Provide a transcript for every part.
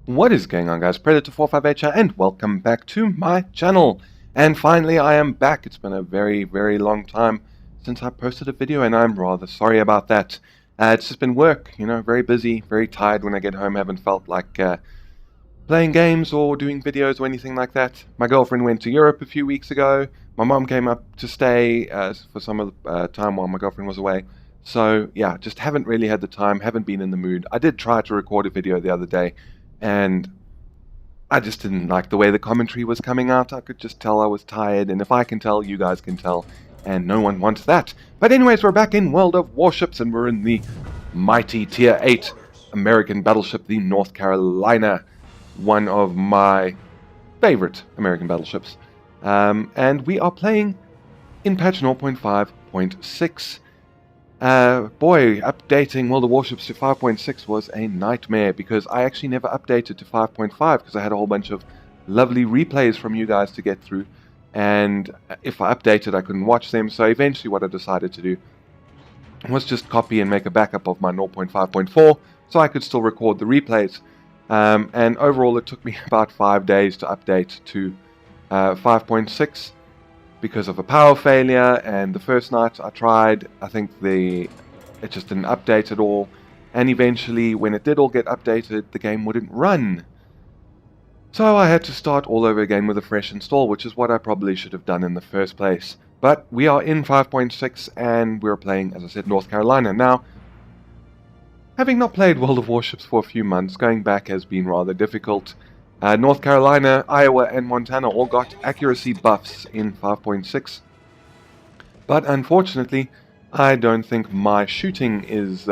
What is going on, guys? Predator458 here, and welcome back to my channel. And finally I am back. It's been a very long time since I posted a video, and I'm rather sorry about that. It's just been work, very busy, very tired when I get home. Haven't felt like playing games or doing videos or anything like that. My girlfriend went to Europe a few weeks ago. My mom came up to stay for some of the time while my girlfriend was away. So yeah, just haven't really had the time, haven't been in the mood. I did try to record a video the other day, and I just didn't like the way the commentary was coming out. I could just tell I was tired, and if I can tell, you guys can tell, and no one wants that. But anyways, we're back in World of Warships, and we're in the mighty Tier 8 American battleship, the North Carolina, one of my favorite American battleships. And we are playing in patch 0.5.6. Boy, updating World of Warships to 5.6 was a nightmare, because I actually never updated to 5.5 because I had a whole bunch of lovely replays from you guys to get through, and if I updated I couldn't watch them. So eventually what I decided to do was just copy and make a backup of my 0.5.4 so I could still record the replays, and overall it took me about 5 days to update to 5.6. because of a power failure, and the first night I tried, I think it just didn't update at all, and eventually when it did all get updated, the game wouldn't run. So I had to start all over again with a fresh install, which is what I probably should have done in the first place. But we are in 5.6, and we're playing, as I said, North Carolina. Now, having not played World of Warships for a few months, going back has been rather difficult. North Carolina, Iowa, and Montana all got accuracy buffs in 5.6. But unfortunately, I don't think my shooting is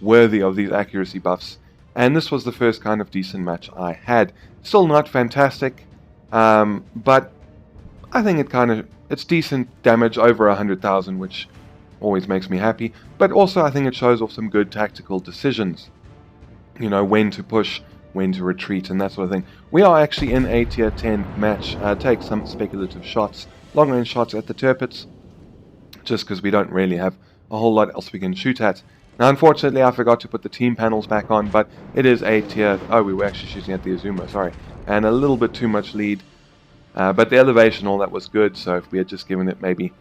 worthy of these accuracy buffs. And this was the first kind of decent match I had. Still not fantastic, but I think it's decent damage, over 100,000, which always makes me happy. But also I think it shows off some good tactical decisions. When to push, when to retreat, and that sort of thing. We are actually in a tier 10 match. Take some speculative shots, long range shots at the turrets, just because we don't really have a whole lot else we can shoot at. Now unfortunately I forgot to put the team panels back on, but it is a tier... oh, we were actually shooting at the Azuma, sorry, and a little bit too much lead, but the elevation, all that was good, so if we had just given it maybe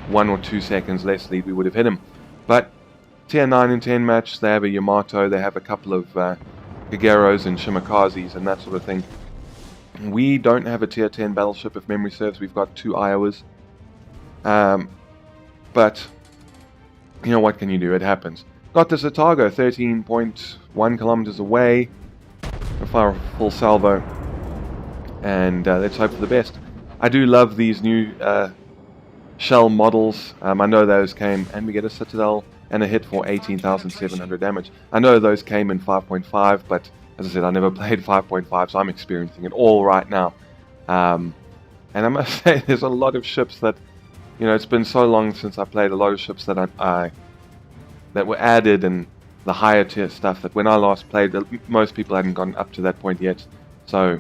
1 or 2 seconds less lead, we would have hit him. But tier 9 and 10 match, they have a Yamato, they have a couple of Gageros and Shimikazes and that sort of thing. We don't have a tier 10 battleship, if memory serves. We've got 2 Iowas. But, what can you do? It happens. Got this Otago, 13.1 kilometers away. We'll fire a full salvo. And let's hope for the best. I do love these new shell models. I know those came, and we get a Citadel and a hit for 18,700 damage. I know those came in 5.5, but as I said, I never played 5.5, so I'm experiencing it all right now. And I must say, there's a lot of ships that, it's been so long since I played, a lot of ships that that were added, and the higher tier stuff that when I last played, most people hadn't gotten up to that point yet. So,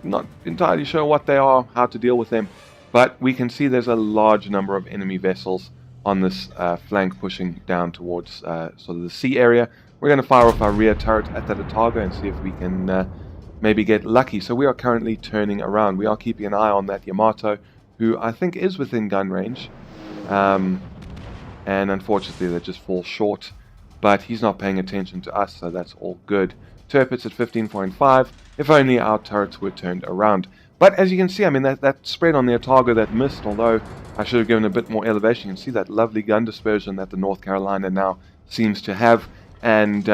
not entirely sure what they are, how to deal with them. But we can see there's a large number of enemy vessels on this flank pushing down towards sort of the sea area. We're going to fire off our rear turret at that Otago and see if we can maybe get lucky. So we are currently turning around. We are keeping an eye on that Yamato, who I think is within gun range. And unfortunately they just fall short. But he's not paying attention to us, so that's all good. Turrets at 15.5. If only our turrets were turned around. But as you can see, I mean, that spread on the Otago that missed, although I should have given a bit more elevation. You can see that lovely gun dispersion that the North Carolina now seems to have. And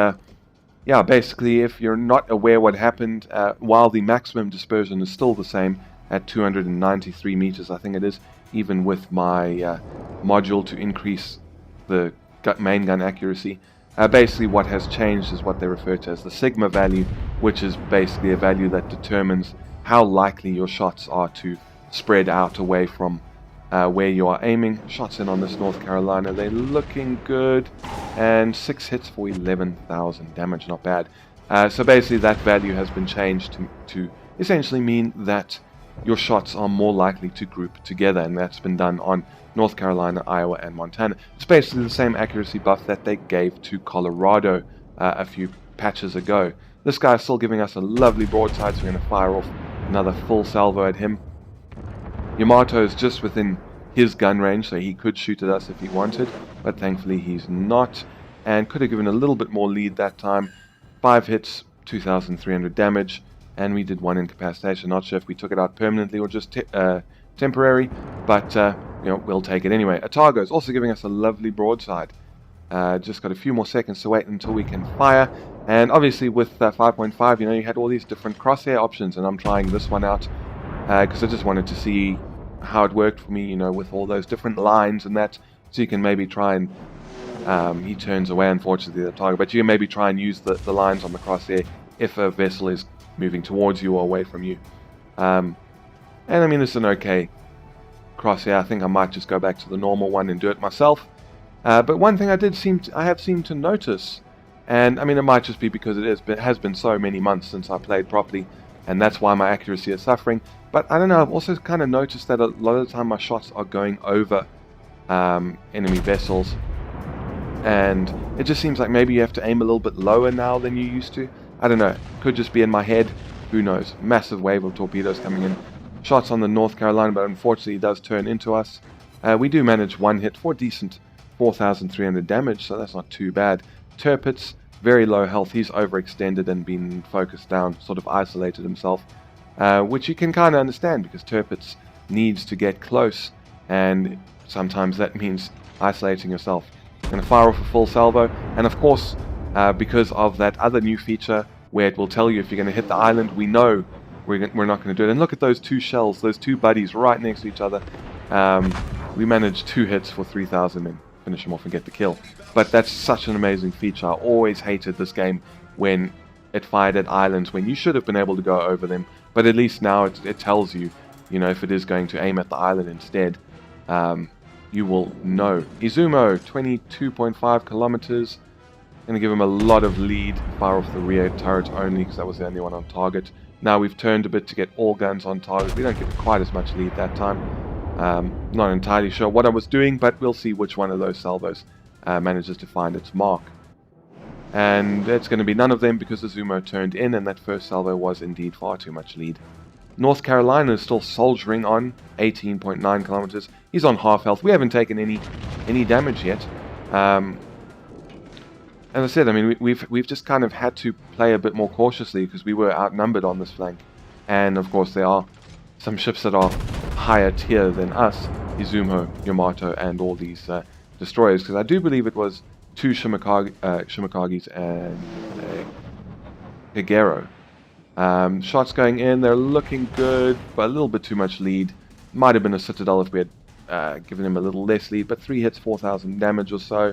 yeah, basically, if you're not aware what happened, while the maximum dispersion is still the same at 293 meters, I think it is, even with my module to increase the main gun accuracy. Basically what has changed is what they refer to as the sigma value, which is basically a value that determines how likely your shots are to spread out away from where you are aiming. Shots in on this North Carolina, they're looking good, and 6 hits for 11,000 damage, not bad. So basically that value has been changed to essentially mean that your shots are more likely to group together, and that's been done on North Carolina, Iowa, and Montana. It's basically the same accuracy buff that they gave to Colorado a few patches ago. This guy's still giving us a lovely broadside, so we're going to fire off another full salvo at him. Yamato is just within his gun range, so he could shoot at us if he wanted, but thankfully he's not, and could have given a little bit more lead that time. 5 hits, 2,300 damage, and we did 1 incapacitation. Not sure if we took it out permanently or just temporary, but you know, we'll take it anyway. Atago's also giving us a lovely broadside. Just got a few more seconds to wait until we can fire, and obviously with 5.5, you know, you had all these different crosshair options, and I'm trying this one out because I just wanted to see how it worked for me, you know, with all those different lines and that, so you can maybe try and he turns away, unfortunately, the target, but you can maybe try and use the lines on the crosshair if a vessel is moving towards you or away from you. And I mean, this is an okay crosshair. I think I might just go back to the normal one and do it myself. But one thing I have seemed to notice, and I mean, it might just be because it has been so many months since I played properly, and that's why my accuracy is suffering. But I don't know, I've also kind of noticed that a lot of the time my shots are going over enemy vessels, and it just seems like maybe you have to aim a little bit lower now than you used to. I don't know, could just be in my head, who knows. Massive wave of torpedoes coming in. Shots on the North Carolina, but unfortunately it does turn into us. We do manage 1 hit for decent 4,300 damage, so that's not too bad. Tirpitz, very low health. He's overextended and been focused down, sort of isolated himself, which you can kind of understand because Tirpitz needs to get close, and sometimes that means isolating yourself. I'm going to fire off a full salvo, and of course, because of that other new feature where it will tell you if you're going to hit the island, we know we're not going to do it. And look at those 2 shells, those 2 buddies right next to each other. We managed 2 hits for 3,000 and finish them off and get the kill. But that's such an amazing feature. I always hated this game when it fired at islands when you should have been able to go over them. But at least now it tells you, you know, if it is going to aim at the island instead, you will know. Izumo, 22.5 kilometers. Going to give him a lot of lead. Fire off the rear turret only because that was the only one on target. Now we've turned a bit to get all guns on target. We don't get quite as much lead that time. Not entirely sure what I was doing, but we'll see which one of those salvos manages to find its mark. And it's going to be none of them because the Zumo turned in, and that first salvo was indeed far too much lead. North Carolina is still soldiering on, 18.9 kilometers. He's on half health. We haven't taken any damage yet. As I said, I mean, we've just kind of had to play a bit more cautiously because we were outnumbered on this flank. And of course there are some ships that are higher tier than us, Izumo, Yamato, and all these destroyers, because I do believe it was 2 Shimakages and a Higero. Shots going in, they're looking good, but a little bit too much lead. Might have been a Citadel if we had given him a little less lead, but 3 hits, 4,000 damage or so.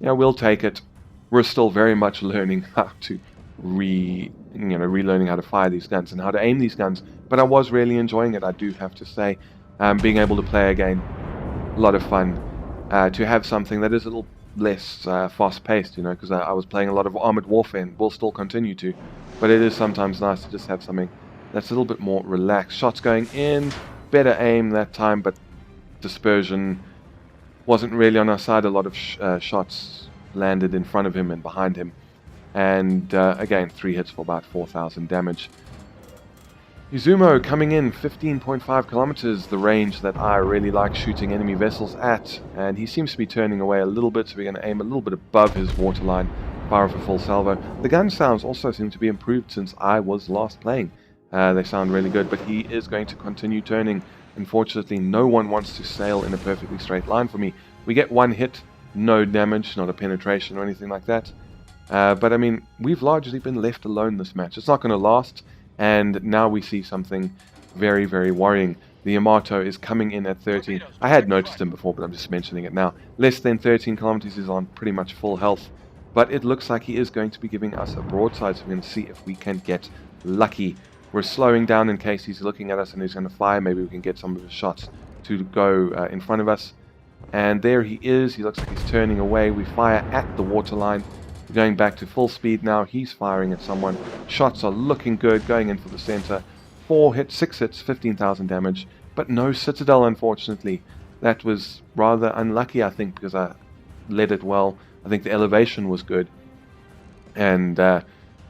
You know, we'll take it. We're still very much learning how to relearning how to fire these guns and how to aim these guns. But I was really enjoying it, I do have to say. Being able to play again, a lot of fun. To have something that is a little less fast-paced, you know, because I was playing a lot of Armored Warfare and will still continue to. But it is sometimes nice to just have something that's a little bit more relaxed. Shots going in, better aim that time, but dispersion wasn't really on our side. A lot of shots landed in front of him and behind him. And again, 3 hits for about 4,000 damage. Izumo coming in, 15.5 kilometers, the range that I really like shooting enemy vessels at. And he seems to be turning away a little bit, so we're going to aim a little bit above his waterline, fire off a full salvo. The gun sounds also seem to be improved since I was last playing. They sound really good, but he is going to continue turning. Unfortunately, no one wants to sail in a perfectly straight line for me. We get 1 hit, no damage, not a penetration or anything like that. But I mean, we've largely been left alone this match. It's not going to last, and now we see something very, very worrying. The Yamato is coming in at 13. I had noticed him before, but I'm just mentioning it now. Less than 13 kilometers, is on pretty much full health. But it looks like he is going to be giving us a broadside, so we're going to see if we can get lucky. We're slowing down in case he's looking at us and he's going to fire. Maybe we can get some of his shots to go in front of us. And there he is. He looks like he's turning away. We fire at the waterline. We're going back to full speed now. He's firing at someone. Shots are looking good, going in for the center. 4 hits, 6 hits, 15,000 damage. But no Citadel, unfortunately. That was rather unlucky, I think, because I led it well. I think the elevation was good. And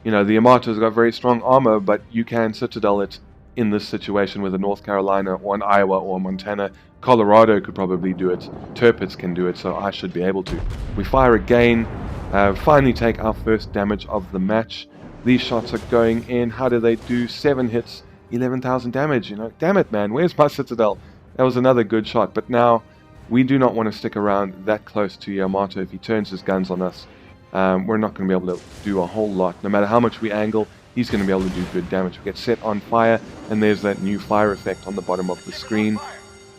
You know, the Yamato's got very strong armor, but you can Citadel it in this situation with a North Carolina or an Iowa or Montana. Colorado could probably do it. Tirpitz can do it, so I should be able to. We fire again, finally take our first damage of the match. These shots are going in. How do they do? 7 hits, 11,000 damage. You know, damn it, man. Where's my Citadel? That was another good shot, but now we do not want to stick around that close to Yamato. If he turns his guns on us, we're not going to be able to do a whole lot. No matter how much we angle, he's going to be able to do good damage. We get set on fire, and there's that new fire effect on the bottom of the screen.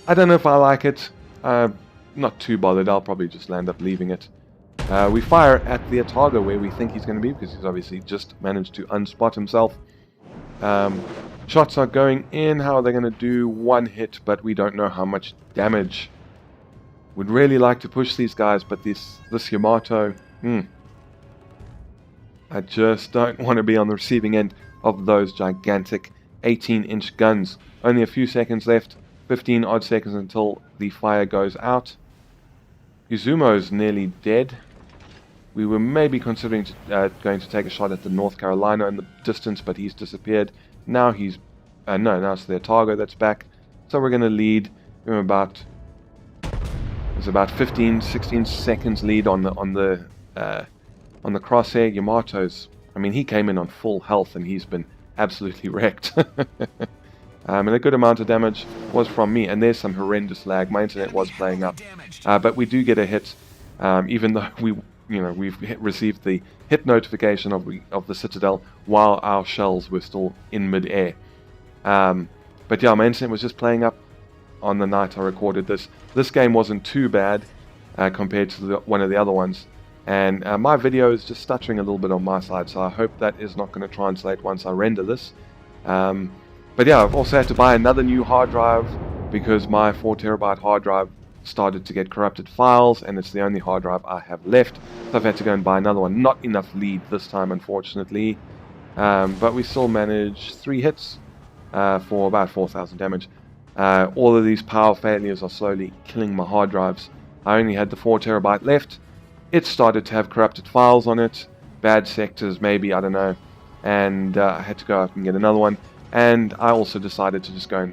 I don't know if I like it. Not too bothered. I'll probably just land up leaving it. We fire at the Atago where we think he's going to be, because he's obviously just managed to unspot himself. Shots are going in. How are they going to do? 1 hit, but we don't know how much damage. Would really like to push these guys, but this Yamato, I just don't want to be on the receiving end of those gigantic 18-inch guns. Only a few seconds left, 15 odd seconds until the fire goes out. Izumo's nearly dead. We were maybe considering going to take a shot at the North Carolina in the distance, but he's disappeared. Now he's... now it's the Atago that's back. So we're going to lead. We're about... There's about 15, 16 seconds lead on the crosshair. Yamato's... I mean, he came in on full health, and he's been absolutely wrecked. And a good amount of damage was from me. And there's some horrendous lag. My internet was playing up. But we do get a hit, even though we've received the hit notification of the Citadel while our shells were still in mid-air. But yeah, my internet was just playing up on the night I recorded this. This game wasn't too bad compared to one of the other ones. And my video is just stuttering a little bit on my side, so I hope that is not going to translate once I render this. But yeah, I've also had to buy another new hard drive because my 4TB hard drive started to get corrupted files, and it's the only hard drive I have left. So I've had to go and buy another one. Not enough lead this time, unfortunately. But we still managed 3 hits for about 4,000 damage. All of these power failures are slowly killing my hard drives. I only had the 4TB left. It started to have corrupted files on it. Bad sectors, maybe, I don't know. And I had to go out and get another one. And I also decided to just go and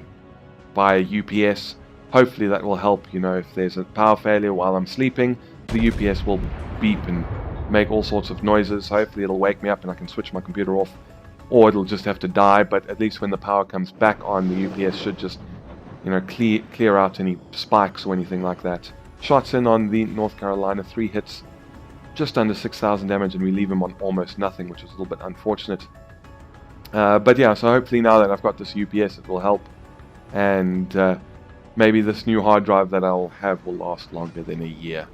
buy a UPS. Hopefully that will help, you know, if there's a power failure while I'm sleeping, the UPS will beep and make all sorts of noises. Hopefully it'll wake me up and I can switch my computer off. Or it'll just have to die, but at least when the power comes back on, the UPS should just, you know, clear out any spikes or anything like that. Shots in on the North Carolina, 3 hits, just under 6,000 damage, and we leave him on almost nothing, which is a little bit unfortunate. But yeah, so hopefully now that I've got this UPS, it will help. And maybe this new hard drive that I'll have will last longer than a year.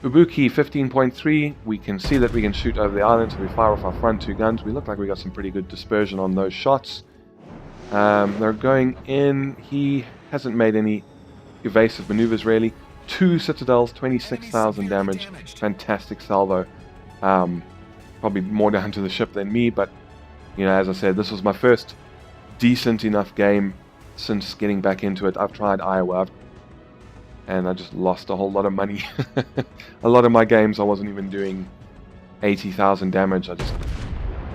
Ubuki 15.3, we can see that we can shoot over the island, so we fire off our front 2 guns. We look like we got some pretty good dispersion on those shots. They're going in. He hasn't made any evasive maneuvers really. 2 Citadels, 26,000 damage. Fantastic salvo. Probably more down to the ship than me, but you know, as I said, this was my first decent enough game since getting back into it. I've tried Iowa, and I just lost a whole lot of money. A lot of my games I wasn't even doing 80,000 damage. I just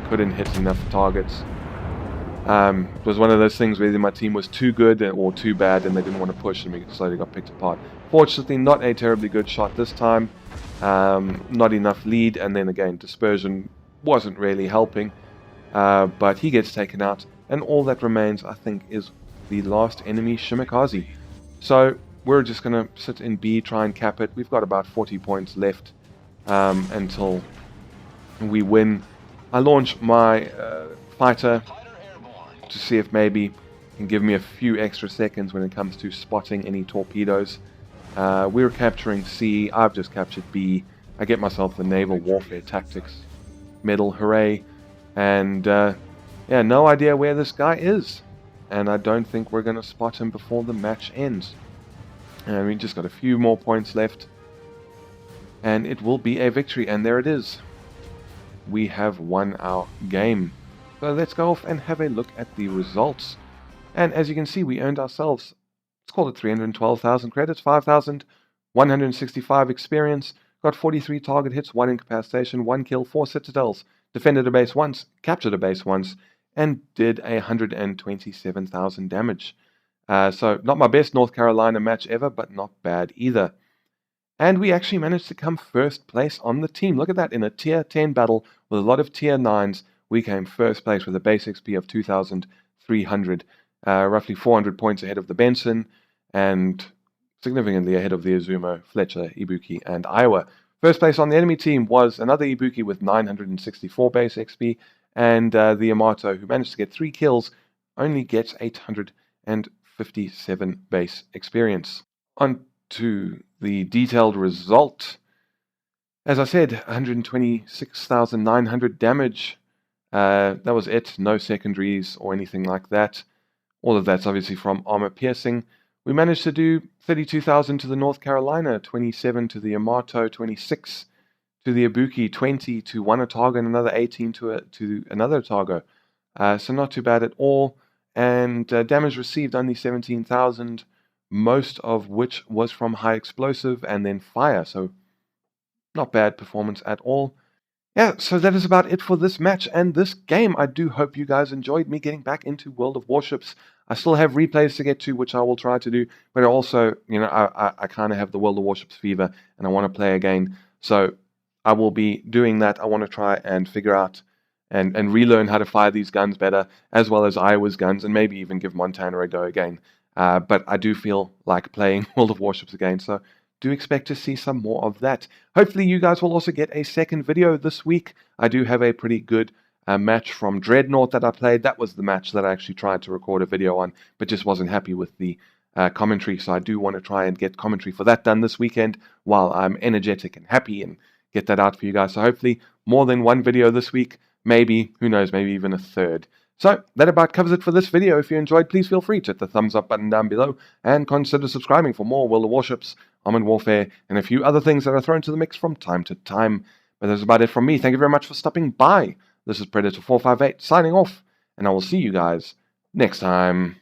couldn't hit enough targets. It was one of those things where either my team was too good or too bad and they didn't want to push, and we slowly got picked apart. Fortunately, not a terribly good shot this time. Not enough lead, and then again, dispersion wasn't really helping. But he gets taken out, and all that remains, I think, is the last enemy, Shimikaze. So we're just going to sit in B, try and cap it. We've got about 40 points left until we win. I launch my fighter to see if maybe it can give me a few extra seconds when it comes to spotting any torpedoes. We're capturing C. I've just captured B. I get myself the Naval Warfare Tactics medal, hooray. And yeah, no idea where this guy is. And I don't think we're going to spot him before the match ends. And we just got a few more points left. And it will be a victory. And there it is. We have won our game. So let's go off and have a look at the results. And as you can see, we earned ourselves, let's call it 312,000 credits, 5,165 experience, got 43 target hits, 1 incapacitation, 1 kill, 4 citadels, defended a base once, captured a base once, and did 127,000 damage. So not my best North Carolina match ever, but not bad either. And we actually managed to come first place on the team. Look at that, in a tier 10 battle with a lot of tier 9s, we came first place with a base XP of 2,300, roughly 400 points ahead of the Benson, and significantly ahead of the Izumo, Fletcher, Ibuki, and Iowa. First place on the enemy team was another Ibuki with 964 base XP, and the Yamato, who managed to get 3 kills, only gets 857 base experience. On to the detailed result. As I said, 126,900 damage. That was it. No secondaries or anything like that. All of that's obviously from armor piercing. We managed to do 32,000 to the North Carolina, 27 to the Yamato, 26 to the Ibuki, 20 to one Otago, and another 18 to another Otago. So not too bad at all. And damage received only 17,000. Most of which was from high explosive and then fire, so not bad performance at all. Yeah, so that is about it for this match and this game. I do hope you guys enjoyed me getting back into World of Warships. I still have replays to get to, which I will try to do, but also, you know, I kind of have the World of Warships fever, and I want to play again, so I will be doing that. I want to try and figure out and relearn how to fire these guns better, as well as Iowa's guns, and maybe even give Montana a go again. But I do feel like playing World of Warships again, so do expect to see some more of that. Hopefully you guys will also get a second video this week. I do have a pretty good match from Dreadnought that I played. That was the match that I actually tried to record a video on, but just wasn't happy with the commentary, so I do want to try and get commentary for that done this weekend while I'm energetic and happy and get that out for you guys. So hopefully more than one video this week, maybe, who knows, maybe even a third. So, that about covers it for this video. If you enjoyed, please feel free to hit the thumbs up button down below and consider subscribing for more World of Warships, Armored Warfare, and a few other things that are thrown to the mix from time to time. But that's about it from me. Thank you very much for stopping by. This is Predator 458 signing off, and I will see you guys next time.